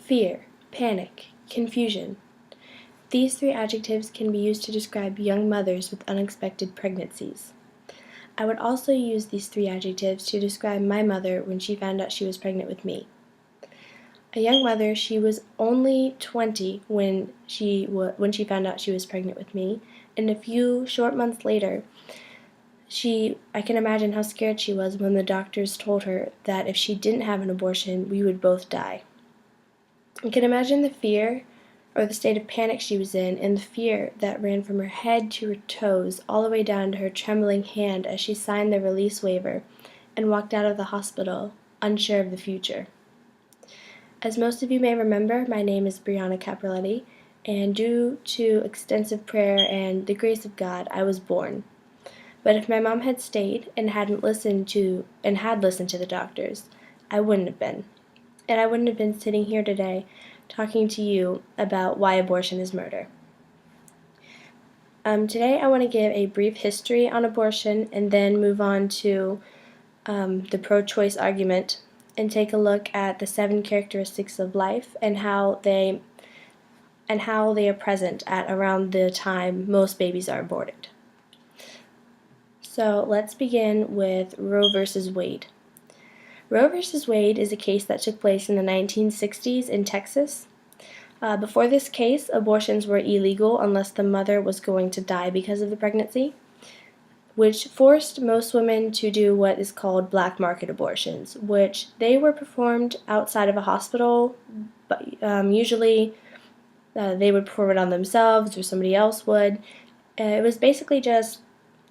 fear, panic, confusion. These three adjectives can be used to describe young mothers with unexpected pregnancies. I would also use these three adjectives to describe my mother when she found out she was pregnant with me. A young mother, she was only 20 when she found out she was pregnant with me, and a few short months later, I can imagine how scared she was when the doctors told her that if she didn't have an abortion, we would both die. I can imagine the fear or the state of panic she was in, and the fear that ran from her head to her toes, all the way down to her trembling hand as she signed the release waiver and walked out of the hospital, unsure of the future. As most of you may remember, my name is Brianna Capraletti, and due to extensive prayer and the grace of God, I was born. But if my mom had stayed and had listened to the doctors, I wouldn't have been. And I wouldn't have been sitting here today talking to you about why abortion is murder. Today I want to give a brief history on abortion and then move on to the pro-choice argument and take a look at the 7 characteristics of life and how they are present at around the time most babies are aborted. So let's begin with Roe v. Wade. Roe v. Wade is a case that took place in the 1960s in Texas. Before this case, abortions were illegal unless the mother was going to die because of the pregnancy, which forced most women to do what is called black market abortions, which they were performed outside of a hospital, but usually they would perform it on themselves or somebody else would. It was basically just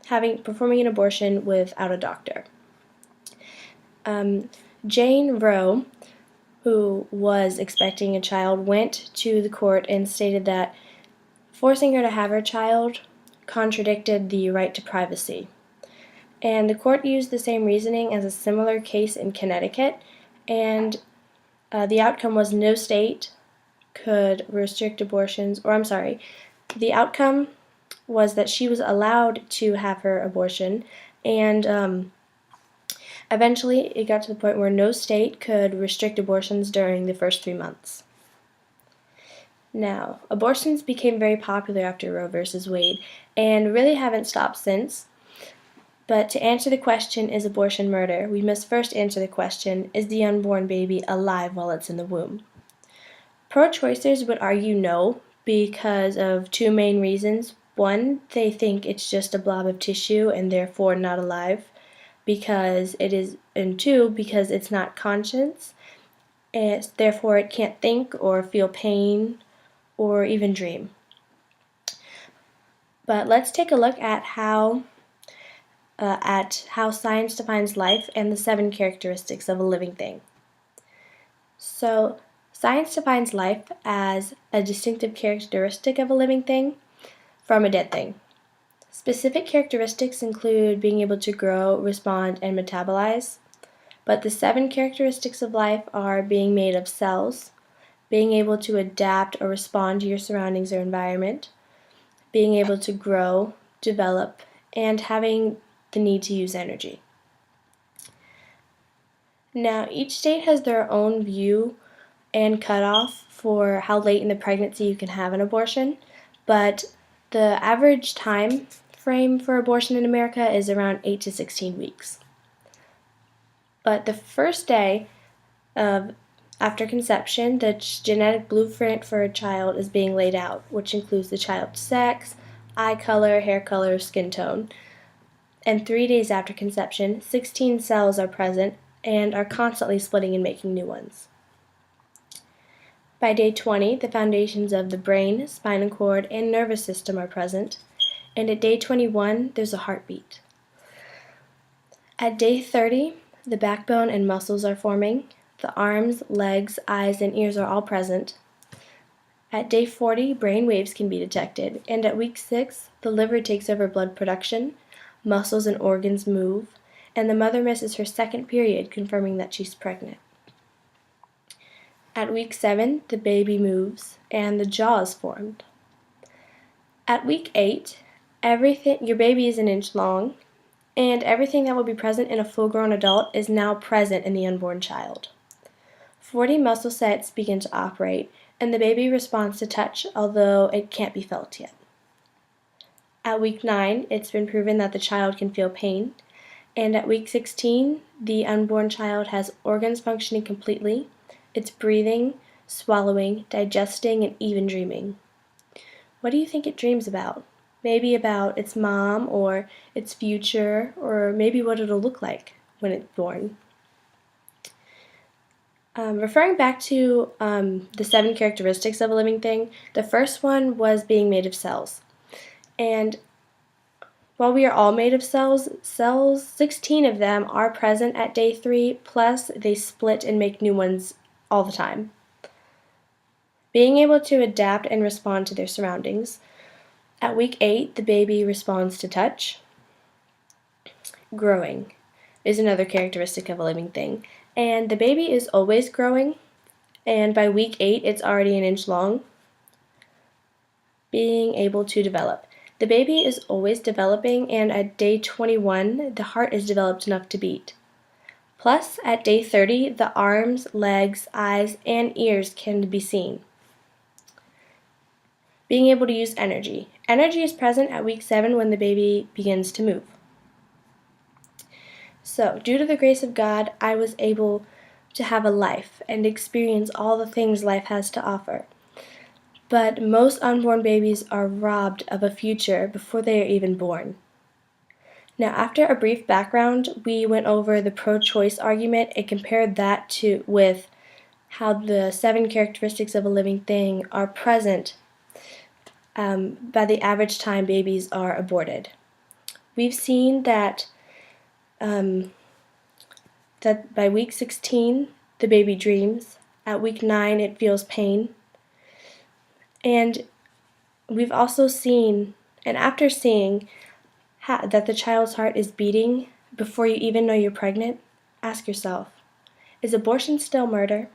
performing an abortion without a doctor. Jane Roe, who was expecting a child, went to the court and stated that forcing her to have her child contradicted the right to privacy. And the court used the same reasoning as a similar case in Connecticut, and the outcome was no state could restrict abortions, the outcome was that she was allowed to have her abortion, and eventually it got to the point where no state could restrict abortions during the first 3 months. Now, abortions became very popular after Roe v. Wade and really haven't stopped since. But to answer the question, is abortion murder, we must first answer the question, is the unborn baby alive while it's in the womb? Pro-choicers would argue no because of 2 main reasons. 1, they think it's just a blob of tissue and therefore not alive, and 2, because it's not conscious, and therefore it can't think or feel pain or even dream. But let's take a look at how science defines life and the 7 characteristics of a living thing. So, science defines life as a distinctive characteristic of a living thing from a dead thing. Specific characteristics include being able to grow, respond, and metabolize, but the 7 characteristics of life are being made of cells, being able to adapt or respond to your surroundings or environment, being able to grow, develop, and having the need to use energy. Now, each state has their own view and cutoff for how late in the pregnancy you can have an abortion, but the average time frame for abortion in America is around 8 to 16 weeks. But the first day after conception, the genetic blueprint for a child is being laid out, which includes the child's sex, eye color, hair color, skin tone. And 3 days after conception, 16 cells are present and are constantly splitting and making new ones. By day 20, the foundations of the brain, spinal cord, and nervous system are present, and at day 21, there's a heartbeat. At day 30, the backbone and muscles are forming, the arms, legs, eyes, and ears are all present. At day 40, brain waves can be detected, and at week 6, the liver takes over blood production, muscles and organs move, and the mother misses her second period, confirming that she's pregnant. At week 7, the baby moves, and the jaw is formed. At week 8, your baby is an inch long, and everything that will be present in a full-grown adult is now present in the unborn child. 40 muscle sets begin to operate, and the baby responds to touch, although it can't be felt yet. At week 9, it's been proven that the child can feel pain, and at week 16, the unborn child has organs functioning completely. It's breathing, swallowing, digesting, and even dreaming. What do you think it dreams about? Maybe about its mom, or its future, or maybe what it'll look like when it's born. Referring back to the 7 characteristics of a living thing, the first one was being made of cells. And while we are all made of cells, 16 of them are present at day 3, plus they split and make new ones all the time. Being able to adapt and respond to their surroundings. At week 8, the baby responds to touch. Growing is another characteristic of a living thing. And the baby is always growing, and by week 8, it's already 1 inch long. Being able to develop. The baby is always developing, and at day 21, the heart is developed enough to beat. Plus, at day 30, the arms, legs, eyes, and ears can be seen. Being able to use energy. Energy is present at week 7 when the baby begins to move. So, due to the grace of God, I was able to have a life and experience all the things life has to offer. But most unborn babies are robbed of a future before they are even born. Now, after a brief background, we went over the pro-choice argument and compared that with how the 7 characteristics of a living thing are present by the average time babies are aborted. We've seen that by week 16, the baby dreams. At week 9, it feels pain. And we've also seen, and after seeing that the child's heart is beating before you even know you're pregnant, ask yourself, is abortion still murder?